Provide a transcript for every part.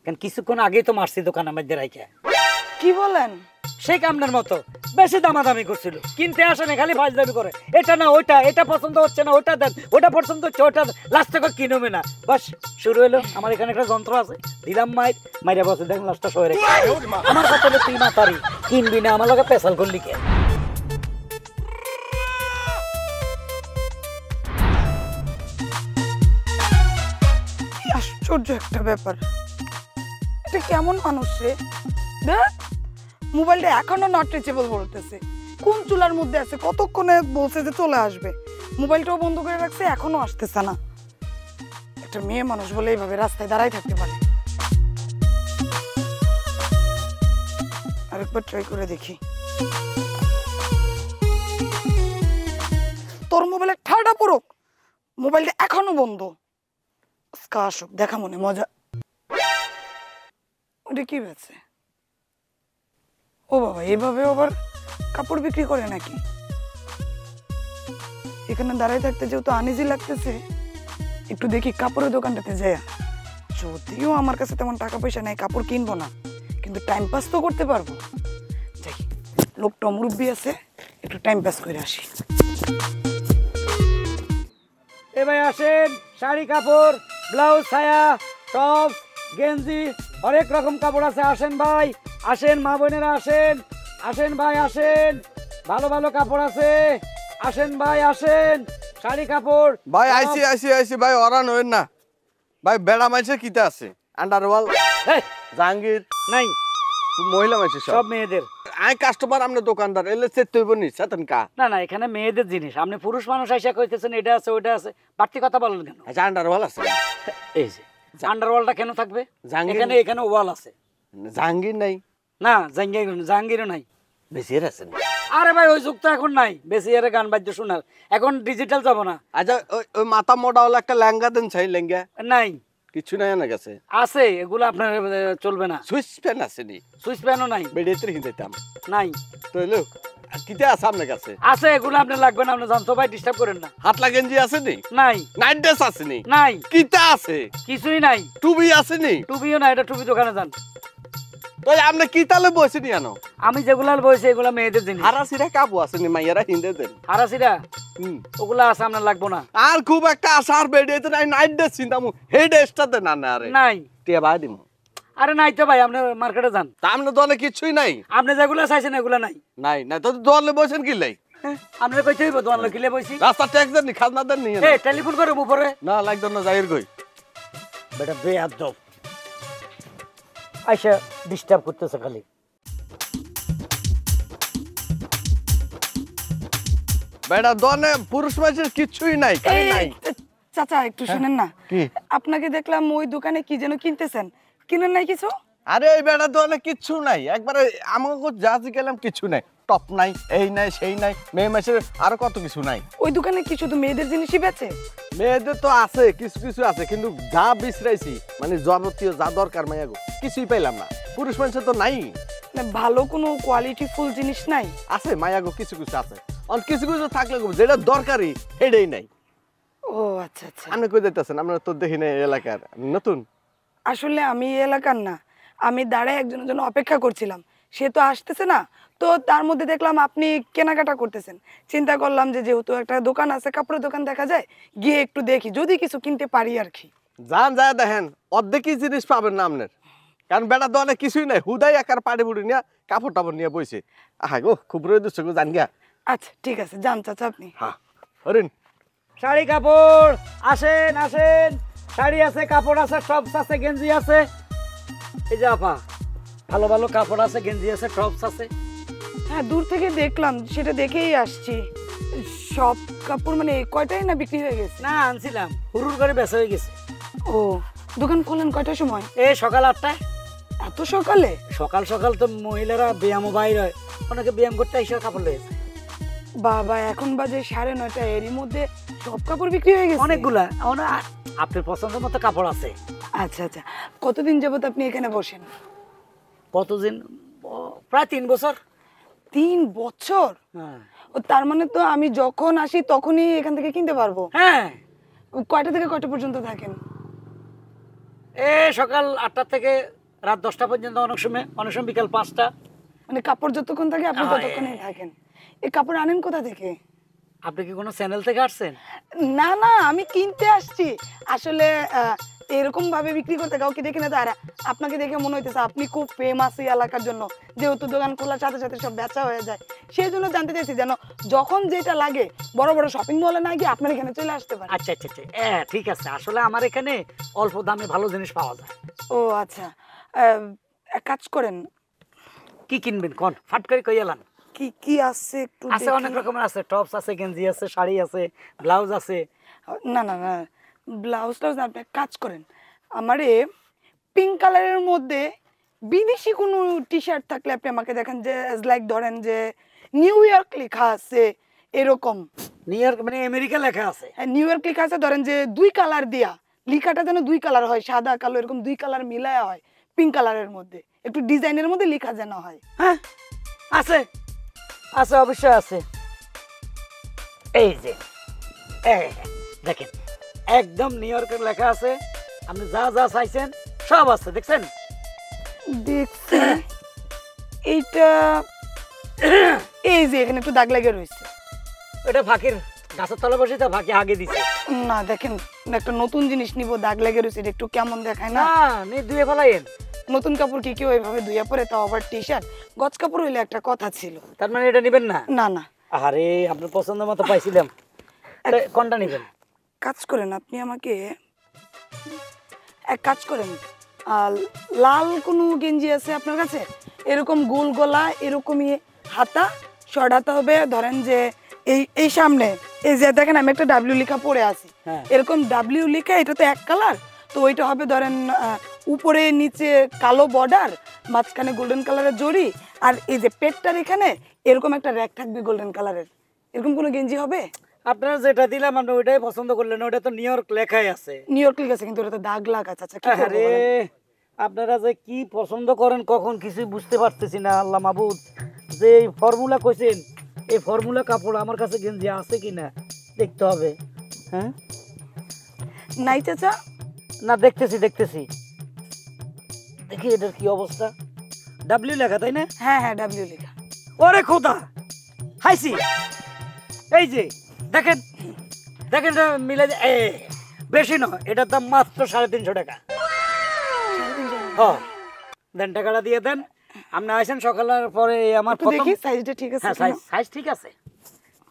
কেন কিছুক্ষণ আগেই তো মারছি দোকানের মধ্যে রাইখা। কি বলেন? সেই কামনার মতো বেশি দামাদামি করছিল, কিনতে আসে না খালি ফাজলামি করে, এটা না ওইটা, এটা পছন্দ হচ্ছে না ওটা দেন, ওটা পছন্দ হচ্ছে ওটা, লাস্টে কিনবে না। বাস শুরু হলো। আমার এখানে একটা যন্ত্র আছে, দিলাম মাইরা বসে দেখেন লাস্টটা সরে রেখে। আমার কথা হলো তুই মাতারি কিনবি না, আমার লগে পেশাল করলি কে? আশ্চর্য একটা ব্যাপার, এটা কেমন মানুষ রে? দেখ মোবাইলটা এখনো নট রিচেবল বলতেছে, কোন চুলার মধ্যে আছে, কতক্ষণে বলছে যে চলে আসবে, মোবাইলটাও বন্ধ করে রাখছে, এখনো আসতেছে না। একটা মেয়ে মানুষ বলে এইভাবে রাস্তায় দাঁড়াই থাকতে পারে? আরেকবার ট্রাই করে দেখি। তোর মোবাইলে ঠাডা পড়ুক, মোবাইলটা এখনো বন্ধ। আজকে আসুক, দেখা মনে মজা। ওটা কি বেছে? ও বাবা, এভাবে আবার কাপড় বিক্রি করে নাকি? এখানে দাঁড়াই থাকতে যেহেতু আনিজি লাগতেছে, একটু দেখি কাপড়ের দোকানটাতে যায়। যদিও আমার কাছে তেমন টাকা পয়সা নাই, কাপড় কিনবো না, কিন্তু টাইম পাস তো করতে পারবো। যাই, লোকটা মুরব্বী আছে, একটু টাইম পাস করে আসি। এ ভাই আসেন, শাড়ি কাপড়, ব্লাউজ, ছায়া, টপ, গেঞ্জি, অনেক রকম কাপড় আছে। আসেন ভাই, আসেন মা বোনেরা, আসেন আসেন ভাই, আসেন, ভালো ভালো কাপড় আছে। আসেন ভাই, আসেন, শাড়ি কাপড় ভাই আইসি আইসি আইসি ভাই, অরান হইন না ভাই। বেড়া মাইছে কিতে আছে? আন্ডারওয়াল, জাহাঙ্গীর নাই, মহিলা মাইছে সব মেয়েদের। আই কাস্টমার, আমনে দোকানদার, এলে চেত হইব নি সাতন কা? না না, এখানে মেয়েদের জিনিস, আপনি পুরুষ মানুষ আইসা কইতেছেন এটা আছে ওইটা আছে, বাড়তি কথা বলেন কেন? আচ্ছা আন্ডারওয়াল আছে? এই যে আন্ডারওয়ালটা কেন থাকবে? এখানে এখানে ওয়াল আছে। জাহাঙ্গীর নাই? না, জাহাঙ্গীরও নাই। বেশির আছে? আরে ভাই ওই যুগ তো এখন নাই, বেশি আরে গান বাদ্য শোনার, এখন ডিজিটাল যাব না। আচ্ছা ওই মাথা মোটা হলো একটা লেহেঙ্গা দেন, চাই লেহেঙ্গা নাই, কিছু নাই না গেছে? আছে, এগুলো আপনার চলবে না। সুইচ প্যান আছে নি? সুইচ প্যানও নাই। বেড়েতে হিন্দাইতাম নাই তো এলো কিতে আছে আপনার কাছে? আছে, এগুলো আপনার লাগবে না, আপনি জানতো ভাই, ডিস্টার্ব করেন না। হাতলা গেঞ্জি আছে নি? নাই। নাইট ড্রেস আছে নি? নাই। কিতা আছে? কিছুই নাই। টুবি আছে নি? টুবিও নাই, এটা টুবি দোকানে যান। তো আপনি কিতালে বসে নি আনো? আমি যেগুলা বলছি এগুলা মেয়েদের জিনিস। হারাসিরা কাবু আছে নি? মাইয়ারা হিন্দে দেন হারাসিরা ওগুলা আছে, আপনার লাগবো না। আর খুব একটা আসার বেড়েতে নাই, নাইট ড্রেস চিন্তামু, হেই ড্রেসটা দেন না আরে নাই। টিয়া বাই দিমু। আরে নাই তো ভাই, আপনি মার্কেটে যান। তা আপনি দলে কিছুই নাই? আপনি যেগুলো চাইছেন এগুলা নাই। নাই নাই তো দলে বসেন কি লাই? আপনি কইতে হইব দোয়ান লকিলে বইছি। রাস্তা ট্যাক্স দেন নি, খাজনা দেন নি? এ টেলিফোন করে উপরে না লাগতো না, যাইর কই বেটা বেয়াদব আইসা ডিস্টার্ব করতেছে খালি। বেটা দনে পুরুষ মানুষের কিছুই নাই, খালি নাই। চাচা একটু শুনেন না, আপনাকে দেখলাম ওই দোকানে কি যেন কিনতেছেন, কিনেন নাই কিছু? আরে এই বেটা দনে কিচ্ছু নাই, একবারে আমাকে যা গেলাম কিছু নাই, টপ নাই, এই নাই সেই নাই, মেয়ে মাসের আরো কত কিছু নাই। ওই দোকানে কি শুধু মেয়েদের জিনিসই বেচে? মেয়েদের তো আছে, কিছু কিছু আছে, কিন্তু যা বিছরাইছি মানে যাবতীয় যা দরকার মাইয়াগো কিছুই পাইলাম না। পুরুষ মানুষের তো নাই। ভালো কোনো কোয়ালিটি ফুল জিনিস নাই? আছে মাইয়াগো, কিছু কিছু আছে, আর কিছু কিছু থাকলে যেটা দরকারি সেটাই নাই। ও আচ্ছা আচ্ছা। আপনি কই যাইতেছেন? আমরা তো দেখি না এলাকার, নতুন। আসলে আমি এই এলাকার না, আমি দাঁড়ায় একজনের জন্য অপেক্ষা করছিলাম, সে তো আসতেছে না, তো তার মধ্যে দেখলাম আপনি কেনাকাটা করতেছেন, চিন্তা করলাম যে যেহেতু একটা দোকান আছে, কাপড়ের দোকান দেখা যায়, গিয়ে একটু দেখি যদি কিছু কিনতে পারি আর কি। যান যায় দেখেন, অর্ধেকই জিনিস পাবেন না আপনার, কারণ বেটা দোকানে কিছুই নাই, হুদাই একার পাড়ি বুড়ি নিয়ে কাপড় টাপড় নিয়ে বইছে। আহা গো, খুব রয়ে দিচ্ছে গো, জান গিয়া। আচ্ছা ঠিক আছে, যান চাচা আপনি। হ্যাঁ হরিণ। শাড়ি কাপড় আসেন আসেন, শাড়ি আছে, কাপড় আছে, টপস আছে, গেঞ্জি আছে। এই যে আপা, ভালো ভালো কাপড় আছে, গেঞ্জি আছে, টপস আছে। হ্যাঁ দূর থেকে দেখলাম, সেটা দেখেই আসছি। সব কাপড় মানে কয়টাই না বিক্রি হয়ে গেছে? না, আনছিলাম, হুড়ুর করে বেচা হয়ে গেছে। ও, দোকান খোলেন কয়টার সময়? এই সকাল 8টায়। এত সকালে? সকাল সকাল তো মহিলারা ব্যায়ামও বাইর হয়, অনেকে ব্যায়াম করতে এসে কাপড় লেগেছে। বাবা, এখন বাজে 9:30, এরই মধ্যে সব কাপড় বিক্রি হয়ে গেছে? অনেকগুলা, আপনার পছন্দের মতো কাপড় আছে। আচ্ছা আচ্ছা, কতদিন যাবত আপনি এখানে বসেন? কতদিন? প্রায় 3 বছর। 3 বছর? হ্যাঁ। ও, তার মানে তো আমি যখন আসি তখনই এখান থেকে কিনতে পারবো? হ্যাঁ। কয়টা থেকে কয়টা পর্যন্ত থাকেন? এ সকাল 8টা থেকে রাত 10টা পর্যন্ত, অনেক সময় বিকাল 5টা। মানে কাপড় যতক্ষণ থাকে আপনি হ্যাঁ। ততক্ষণই থাকেন। এই কাপড় আনেন কোথা থেকে? আপনি কি কোনো চ্যানেল থেকে আসছেন? না না, আমি কিনতে আসছি আসলে। এরকম ভাবে বিক্রি করতে কাউকে দেখে না তো, আর আপনাকে দেখে মনে হইতেছে আপনি খুব ফেমাস এই এলাকার জন্য, যেহেতু দোকান খোলার সাথে সাথে সব বেচা হয়ে যায়। সেই জন্য জানতে চাইছি যেন যখন যেটা লাগে বড় বড় শপিং মলে না গিয়ে আপনার এখানে চলে আসতে পারে। আচ্ছা আচ্ছা আচ্ছা, ঠিক আছে। আসলে আমার এখানে অল্প দামে ভালো জিনিস পাওয়া যায়। ও আচ্ছা, এক কাজ করেন, কি কিনবেন কোন? ফাট করে কই এলান। কি কি আছে একটু আছে দেখি। অনেক রকমের আছে, টপস আছে, গেঞ্জি আছে, শাড়ি আছে, ব্লাউজ আছে। না না না, ব্লাউজ টাউজ না, আপনি এক কাজ করেন, আমারে পিঙ্ক কালারের মধ্যে বিদেশি কোনো টি শার্ট থাকলে আপনি আমাকে দেখেন, যে লাইক ধরেন যে নিউ ইয়র্ক লেখা আছে এরকম। নিউ ইয়র্ক মানে আমেরিকা লেখা আছে? হ্যাঁ, নিউ ইয়র্ক লেখা আছে, ধরেন যে 2 কালার দিয়া, লেখাটা যেন 2 কালার হয়, সাদা কালো এরকম 2 কালার মিলায়া হয়, পিঙ্ক কালারের মধ্যে একটু ডিজাইনের মধ্যে লেখা যেন হয়। হ্যাঁ আছে, আছে অবশ্যই আছে। এই যে দেখেন, একদম নিউ ইয়র্কের লেখা আছে। আপনি যা যা চাইছেন সব আছে, দেখছেন? দেখছি এইটা, এই যে এখানে একটু দাগ লেগে রয়েছে। এটা ফাঁকির গাছের তলা বসে তো ফাঁকি আগে দিছে। না দেখেন, একটা নতুন জিনিস নিব, দাগ লেগে রয়েছে, এটা একটু কেমন দেখায় না? না নি ধুয়ে ফেলাইন। নতুন কাপড় কি কেউ এভাবে ধুইয়া পরে, তাও আবার টি শার্ট? গজ কাপড় হইলে একটা কথা ছিল। তার মানে এটা নেবেন না? না না, আরে আপনার পছন্দ মতো পাইছিলাম, কোনটা নেবেন? কাজ করেন আপনি আমাকে, এক কাজ করেন, লাল কোনো গেঞ্জি আছে আপনার কাছে? এরকম গোল গলা, এরকমই হাতা, শর্ট হাতা হবে, ধরেন যে এই এই সামনে এই যে দেখেন আমি একটা ডাব্লিউ লেখা পরে আছি, হ্যাঁ। এরকম ডাব্লিউ লেখা, এটা তো এক কালার, তো ওইটা হবে ধরেন উপরে নিচে কালো বর্ডার, মাঝখানে গোল্ডেন কালারের জড়ি, আর এই যে পেটটার এখানে এরকম একটা র্যাক থাকবে গোল্ডেন কালারের, এরকম কোনো গেঞ্জি হবে? আপনারা যেটা দিলাম আপনি ওইটাই পছন্দ করলেন, ওটা তো নিউ ইয়র্ক লেখাই আছে। নিউ ইয়র্ক লেখা আছে কিন্তু ওটা তো দাগ লাগা আছে। আচ্ছা কি করবো আরে বলেন? আপনারা যে কি পছন্দ করেন কখন কিছু বুঝতে পারতেছি না। আল্লাহ মাবুদ, যে এই ফর্মুলা কইছেন, এই ফর্মুলা কাপড় আমার কাছে গেঞ্জি আছে কিনা দেখতে হবে। হ্যাঁ নাই চাচা? না, দেখতেছি দেখতেছি, দেখি এটার কি অবস্থা। ডাব্লিউ লেখা তাই না? হ্যাঁ হ্যাঁ, ডাব্লিউ লেখা। ওরে খোদা, হাইছি। এই যে দেখেন দেখেন, এটা মিলে বেশি নয়, এটার দাম মাত্র 350 টাকা। হ্যাঁ দেন, টাকাটা দিয়ে দেন। আপনি আসেন সকালের পরে, আমার একটু দেখি সাইজটা ঠিক আছে হ্যাঁ কিনা। সাইজ ঠিক আছে,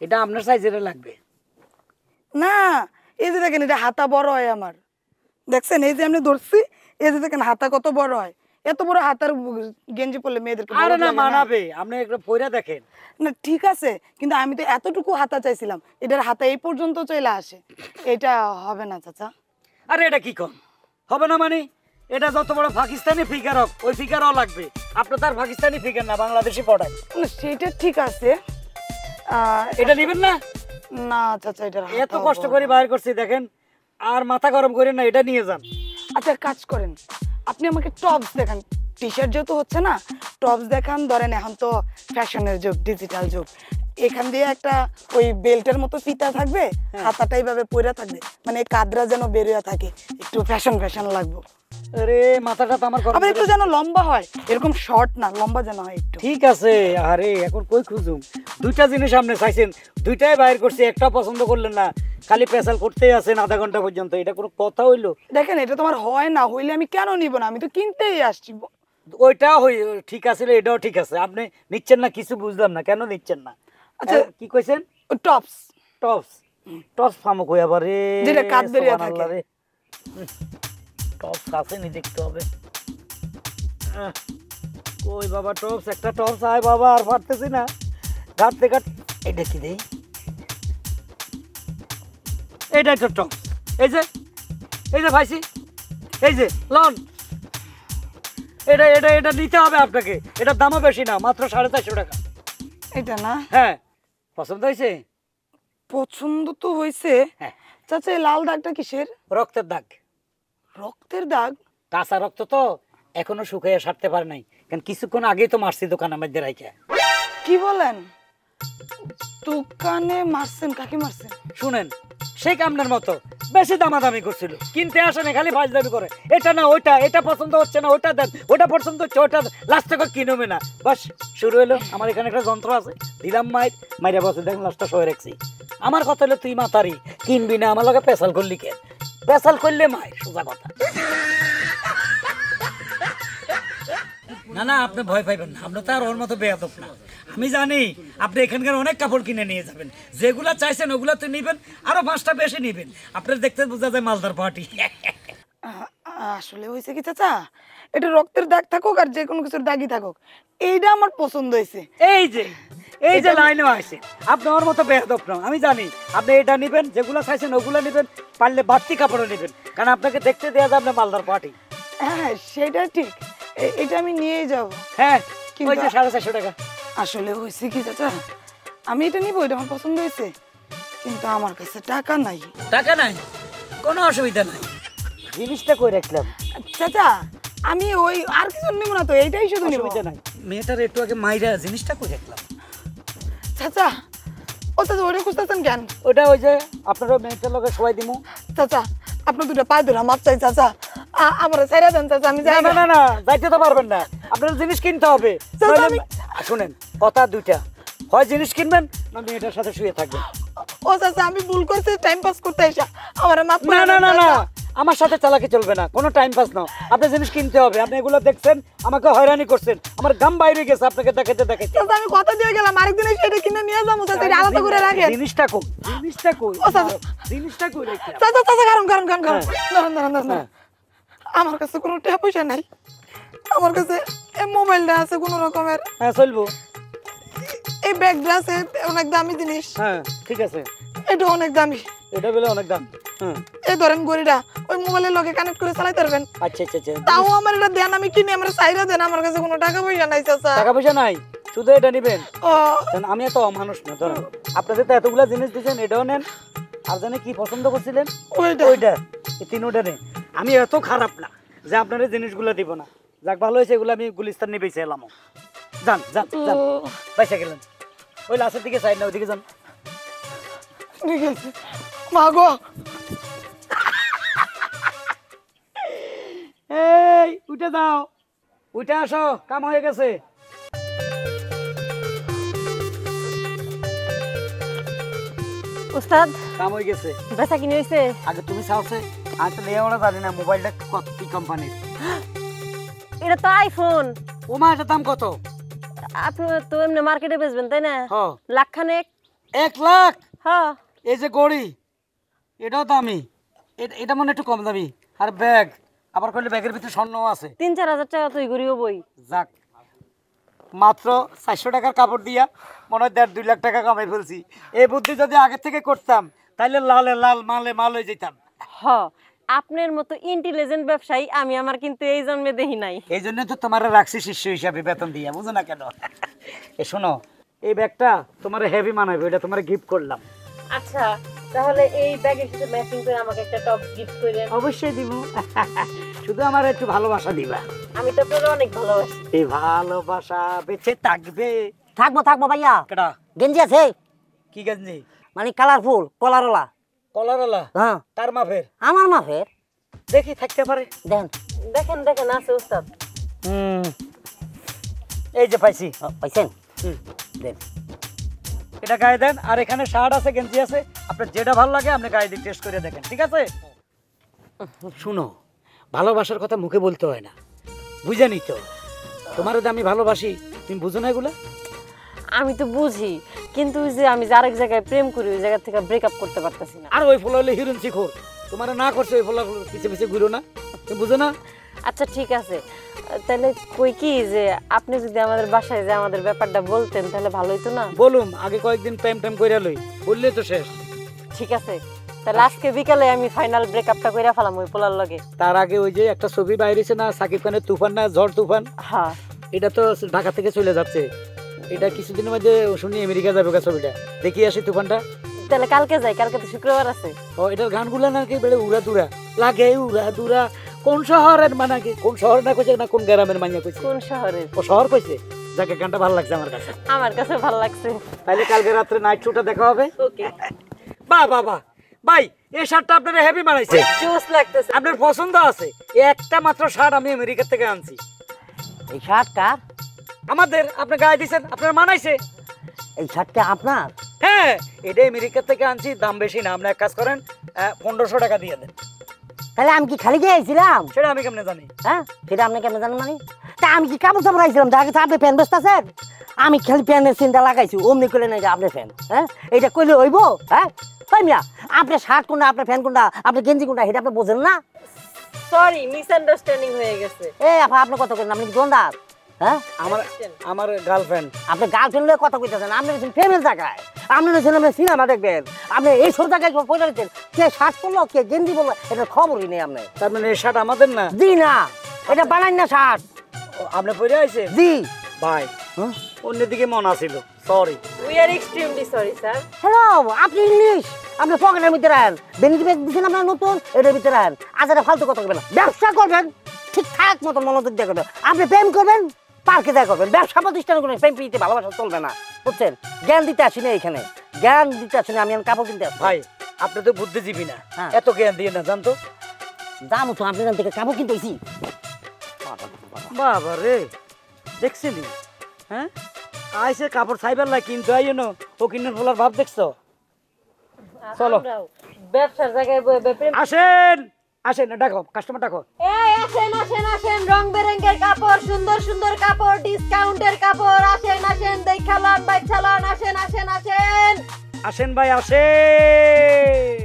এটা আপনার সাইজের লাগবে। না, এই যে দেখেন এটা হাতা বড় হয় আমার, দেখছেন এই যে আমি ধরছি, এই যে দেখেন হাতা কত বড় হয়, এত বড় হাতার গেঞ্জি পরলে মেয়েদেরকে আরে বলদ না, লাগে না? মানাবে, আপনি একটু পয়রা দেখেন। না ঠিক আছে, কিন্তু আমি তো এতটুকু হাতা চাইছিলাম, এটার হাতা এই পর্যন্ত চলে আসে, এটা হবে না চাচা। আরে এটা কি কম হবে না মানে, এটা যত বড় পাকিস্তানি ফিগার হোক, ওই ফিগারও লাগবে। আপনি তার পাকিস্তানি ফিগার না, বাংলাদেশি পড়ায়। না সেটা ঠিক আছে, এটা নেবেন না? না চাচা, এটার এত হাতা কষ্ট বড়। করে বাইর করছি দেখেন, আর মাথা গরম করেন না, এটা নিয়ে যান। আচ্ছা কাজ করেন, আপনি আমাকে টপস দেখান, টি শার্ট যেহেতু হচ্ছে না, টপস দেখান। ধরেন এখন তো ফ্যাশনের যুগ, ডিজিটাল যুগ, এখান দিয়ে একটা ওই বেল্টের মতো ফিতা থাকবে, হাতাটা এইভাবে পইরা থাকবে, মানে কাদরা যেন বেরিয়ে থাকে, একটু ফ্যাশন ফ্যাশন লাগবে। আরে মাথাটা তো আমার গরম আবার একটু করে- যেন লম্বা হয়, এরকম শর্ট না, লম্বা যেন হয় একটু। ঠিক আছে। আরে এখন কই খুঁজুম, দুইটা জিনিস আপনি চাইছেন, দুইটাই বাইর করছি, একটা পছন্দ করলেন না, খালি পেশাল করতেই আছেন আধা ঘন্টা পর্যন্ত। এটা কোনো কথা হইলো? দেখেন এটা তোমার হয় না, হইলে আমি কেন নিব না, আমি তো কিনতেই আসছি। ওইটাও ঠিক আছে, এটাও ঠিক আছে। আপনি নিচ্ছেন না, কিছু বুঝলাম না, কেন নিচ্ছেন না? আচ্ছা। কি কইছেন? Tops, tops? টপস ফামো কই আবার রে? যেটা কাঁধ বেরিয়ে থাকে। সুবহানাল্লাহ রে। টপস আছে নি, দেখতে হবে। কই বাবা টপস, একটা টপস আয় বাবা, আর পারতেছি না, ঘাটতে ঘাট। এটা কি দেই? এটা একটা টপস, এই যে ভাইসি, এই যে লন, এটা এটা এটা নিতে হবে আপনাকে। এটার দামও বেশি না, মাত্র 450 টাকা। এটা না হ্যাঁ, পছন্দ হয়েছে? পছন্দ তো হয়েছে। হ্যাঁ। চাচা এই লাল দাগটা কিসের? রক্তের দাগ, রক্তের দাগ? কাঁচা রক্ত তো, এখনো শুকিয়ে সারতে পারে নাই, কারণ কিছুক্ষণ আগেই তো মারছি দোকানের মধ্যে রাইখা। কি বলেন? দোকানে মারছেন? কাকে মারছেন? শুনেন, সেই কামনার মতো বেশি দামাদামি করছিল, কিনতে আসে না, খালি ফাজলামি করে, এটা না ওইটা, এটা পছন্দ হচ্ছে না ওটা দেন, ওটা পছন্দ হচ্ছে ওটা লাস্টে কিনবে না। বাস শুরু হলো। আমার এখানে একটা যন্ত্র আছে, দিলাম মাইরা বসে দেখেন লাস্টটা সয়ে রাখছি। আমার কথা হলো তুই মাতারি কিনবি না, আমার লগে পেশাল করলি কেন? পেশাল করলে মায়ের সোজা কথা। না না, আপনি ভয় পাইবেন না, আপনি তো আর ওর মতো বেয়াদব না। আমি জানি আপনি এখানকার অনেক কাপড় কিনে নিয়ে যাবেন, যেগুলা চাইছেন ওগুলা তো নিবেন, আরো 5টা বেশি নিবেন। আপনার দেখতে বোঝা যায় মালদার পার্টি। আসলে হয়েছে কি চাচা, এটা রক্তের দাগ থাকুক আর যে কোনো কিছুর দাগই থাকুক, এইটা আমার পছন্দ হয়েছে। এই যে লাইনও আছে, আপনি ওর মতো বেয়াদব না। আমি জানি আপনি এটা নিবেন, যেগুলা চাইছেন ওগুলা নিবেন, পারলে বাড়তি কাপড়ও নিবেন, কারণ আপনাকে দেখতে দেওয়া যাবে না মালদার পার্টি। হ্যাঁ সেটা ঠিক, এটা আমি নিয়েই যাব। হ্যাঁ, কিন্তু ওই যে 450 টাকা। আসলে হয়েছে কি চাচা, আমি এটা নিবো, এটা আমার পছন্দ হয়েছে, কিন্তু আমার কাছে টাকা নাই। টাকা নাই? কোনো অসুবিধা নাই, জিনিসটা কই রাখলাম। চাচা আমি ওই আর কিছু নিব না তো, এইটাই শুধু নিব। অসুবিধা নাই, মেয়েটার একটু আগে মাইরা জিনিসটা কই রাখলাম। চাচা ও চাচা ওটা খুঁজতেছেন কেন? ওটা ওই যে আপনারা মেয়েটার লগে সবাই দিমু। চাচা আপনার দুটো পায়ে ধরে মাপ চাই চাচা, আমার ছেড়ে দেন চাচা, আমি যাই না না না, যাইতে তো পারবেন না, আপনার জিনিস কিনতে হবে। শুনেন, কথা দুইটা, হয় জিনিস কিনবেন না মেয়েটার সাথে শুয়ে থাকবেন। ও চাচা আমি ভুল করছি, টাইম পাস করতে এসা আমার মাপ। না না না না, আমার সাথে চালাকি চলবে না, কোনো টাইম পাস না, আপনি জিনিস কিনতে হবে। আপনি এগুলো দেখছেন, আমাকে হয়রানি করছেন, আমার গাম বাইরে গেছে আপনাকে দেখাতে দেখাতে। চাচা আমি কথা দিয়ে গেলাম, আরেকদিন এসে এটা কিনে নিয়ে যাবো চাচা, এটা আলাদা করে রাখেন। জিনিসটা কই, জিনিসটা কই, ও চাচা জিনিসটা কই রাখলাম। চাচা চাচা কারণ কারণ কারণ কারণ আমার কাছে কোনো টাকা পয়সা নাই, আমার কাছে এই মোবাইলটা আছে কোনো রকমের। হ্যাঁ চলবো। এই ব্যাগটা আছে অনেক দামি জিনিস। হ্যাঁ ঠিক আছে, এটা অনেক দামি, এটা বলে অনেক দাম। হ্যাঁ এই ধরেন গড়িটা ওই মোবাইলের লগে কানেক্ট করে চালাতে পারবেন। আচ্ছা আচ্ছা আচ্ছা, তাও আমার এটা দেন, আমি কিনে আমার চাইরা দেন, আমার কাছে কোনো টাকা পয়সা নাই চাচা। টাকা পয়সা নাই, শুধু এটা নিবেন? ও আমি এত অমানুষ না, ধরেন আপনাদের তো এতগুলা জিনিস দিচ্ছেন, এটাও নেন, আর জানে কি পছন্দ করছিলেন ওইটা ওইটা, এই তিনটা নেন। আমি এত খারাপ না যে আপনার এই জিনিসগুলো দিব না। যাক ভালো হয়েছে, এগুলো আমি গুলিস্তান নিয়ে বেঁচে এলাম। যান যান যান, বাইসা গেলেন, ওই লাস্টের দিকে সাইড না, ওইদিকে যান। ঠিক আছে মা গো। এই উঠে দাও, উঠে আসো, কাম হয়ে গেছে। উস্তাদ কাম হয়ে গেছে, বেচা কিনে হয়েছে? আগে তুমি চাওছে, আমি তো নিয়ে ওরা জানি না মোবাইলটা কত কি কোম্পানির। এটা তো আইফোন। ওমা, এটার দাম কত? আপনি তো এমনি মার্কেটে বেচবেন তাই না? হ্যাঁ। লাখখানেক। 1 লাখ? হ্যাঁ। এই যে গড়ি, এটাও দামি, এটা মনে একটু কম দামি। আর ব্যাগ, আবার করলে ব্যাগের ভিতরে স্বর্ণও আছে। 3-4 হাজার টাকা তুই গড়িও বই। যাক, মাত্র 400 টাকার কাপড় দিয়া মনে হয় 1.5-2 লাখ টাকা কামাই ফেলছি। এই বুদ্ধি যদি আগে থেকে করতাম তাহলে লালে লাল মালে মাল হয়ে যেতাম। হ, আপনার মতো ইন্টেলিজেন্ট ব্যবসায়ী আমি আমার কিন্তু এই জন্মে দেখি নাই। এই জন্য তো তোমার রাখছি শিষ্য হিসাবে বেতন দিয়া, বুঝো না কেন? এ শোনো, এই ব্যাগটা তোমার হেভি মানাবে, এটা তোমার গিফট করলাম। আচ্ছা, তাহলে এই ব্যাগের সাথে ম্যাচিং করে আমাকে একটা টপ গিফট করেন। অবশ্যই দিব, শুধু আমার একটু ভালোবাসা দিবা। আমি তো আপনার অনেক ভালোবাসি। এই ভালোবাসা বেঁচে থাকবে। থাকবো থাকবো ভাইয়া। কেডা? গেঞ্জি আছে কি গেঞ্জি? মানে কালারফুল কলারওয়ালা। কলারওয়ালা? হ্যাঁ তার মাপের? আমার মাফের। দেখি থাকতে পারে। দেন দেখেন দেখেন আছে উস্তাদ। এই যে পাইছি। পাইছেন? দেন এটা গায়ে দেন, আর এখানে শার্ট আছে, গেঞ্জি আছে, আপনার যেটা ভালো লাগে আপনি গায়ে দিয়ে টেস্ট করে দেখেন, ঠিক আছে? শুনো, ভালোবাসার কথা মুখে বলতে হয় না, বুঝে নিত। তোমার আমি ভালোবাসি, তুমি বুঝো না এগুলা? আমি তো বুঝি, কিন্তু ওই যে আমি যে আরেক জায়গায় প্রেম করি ওই জায়গা থেকে ব্রেকআপ করতে পারতেছি না। আর ওই ফোলা হলে হিরোইন শিখোর, তোমার না করছে ওই ফোলা পিছে পিছে ঘুরো না, তুমি বুঝো না? আচ্ছা ঠিক আছে, তাহলে কই কি যে আপনি যদি আমাদের বাসায় যে আমাদের ব্যাপারটা বলতেন তাহলে ভালো হতো না? বলুম, আগে কয়েকদিন প্রেম টেম কইরা লই, বললে তো শেষ। ঠিক আছে, তাহলে আজকে বিকালে আমি ফাইনাল ব্রেকআপটা কইরা ফেলাম ওই পোলার লগে। তার আগে ওই যে একটা ছবি বাইরেছে না, সাকিব খানের তুফান না, ঝড় তুফান, হ্যাঁ এটা তো ঢাকা থেকে চলে যাচ্ছে, এটা কিছুদিনের মধ্যে শুনি আমেরিকা যাবে ছবিটা, দেখি আসি তুফানটা। তাহলে কালকে যাই, কালকে তো শুক্রবার আছে। ও, এটার গানগুলা নাকি বেড়ে উড়া দুরা লাগে, উড়া দুরা। কোন শহরের মানে কি, কোন শহর না কইছে না কোন গ্রামের মাইয়া কইছে? কোন শহরের? ও শহর কইছে, যাকে গানটা ভালো লাগছে আমার কাছে। আমার কাছে ভালো লাগছে। তাইলে কালকে রাত্রে নাইট শুটটা দেখা হবে। ওকে, বাহ বাহ বাহ ভাই, এই শার্টটা আপনার হেভি মানাইছে, জোস লাগতেছে। আপনার পছন্দ আছে। এই একটা মাত্র শার্ট আমি আমেরিকা থেকে আনছি। এই শার্ট কার? আমাদের, আপনি গায়ে দিয়েছেন, আপনার মানাইছে। এই শার্টটা আপনার? হ্যাঁ, এটা আমেরিকা থেকে আনছি, দাম বেশি না। আপনি এক কাজ করেন, 1500 টাকা দিয়ে দেন। তাহলে আমি কি খালি গিয়েছিলাম? সেটা আমি কেমনে জানি? হ্যাঁ, সেটা আপনি কেমন জানেন? মানে তা আমি কি কাপড় চাপড় আইছিলাম? দেখা গেছে আপনি ফ্যান ব্যস্ত আছেন, আমি খালি ফ্যানের চিন্তা লাগাইছি, অমনি করলেন এটা আপনার ফ্যান। হ্যাঁ, এটা কইলে হইব? হ্যাঁ, তাই মিয়া, আপনার শার্ট কোনটা, আপনার ফ্যান কোনটা, আপনার গেঞ্জি কোনটা, এটা আপনি বোঝেন না? সরি, মিসআন্ডারস্ট্যান্ডিং হয়ে গেছে। এই আপা, আপনি কথা কইলেন, আপনি কি গন্ডার? হ্যাঁ, আমার গার্লফ্রেন্ড। আপনি গার্লফ্রেন্ড লয়ে কথা কইতেছেন, আপনি রয়েছেন ফ্যামিলি জায়গায়, আপনি রয়েছেন আপনি সিনেমা দেখবেন, আপনি এই সব জায়গায় পয়সা দিচ্ছেন। কে শার্ট পরলো, কে গেঞ্জি পরলো, এটা খবরই নেই আপনি। তার মানে এই শার্ট আমাদের না? জি না, এটা বানাই না শার্ট। আপনি পরে আইছেন? জি ভাই, অন্যদিকে মন আছিল, sorry. We are extremely sorry sir. Hello, আপনি ইংলিশ, আপনি পকেটের মধ্যে রাখেন, বেনিফিট ব্যাগ দিচ্ছেন আপনার নতুন, এটার ভিতরে রাখেন। আজারে ফালতু কথা করবেন না, ব্যবসা করবেন ঠিকঠাক মতো মনোযোগ দিয়ে করবেন। আপনি প্রেম করবেন, পার্কে যা করবেন, ব্যবসা প্রতিষ্ঠান করবেন, প্রেম প্রীতি ভালোবাসা চলবে না, বুঝছেন? জ্ঞান দিতে আসি না এখানে, জ্ঞান দিতে আসি না, আমি এখন কাপড় কিনতে আসি। ভাই, আপনি তো বুদ্ধিজীবী না, হ্যাঁ। এত জ্ঞান দিয়ে না, জানতো? দাম তো আপনি এখান থেকে কাপড় কিনতে হইছি। বাবা রে, দেখছিলি? হ্যাঁ, আইসে কাপড় সাইবার লাই, কিন্তু আইও না, ও কিন্নের ফলার ভাব দেখছো? চলো। আমরাও ব্যবসার জায়গায় বসে প্রেম। আসেন আসেন, ডাকো, কাস্টমার ডাকো। এই আসেন আসেন আসেন, রং বেরঙের কাপড়, সুন্দর সুন্দর কাপড়, ডিসকাউন্টের কাপড়, আসেন আসেন, দেখালান বাইছালান, আসেন আসেন আসেন। আসেন ভাই, আসেন।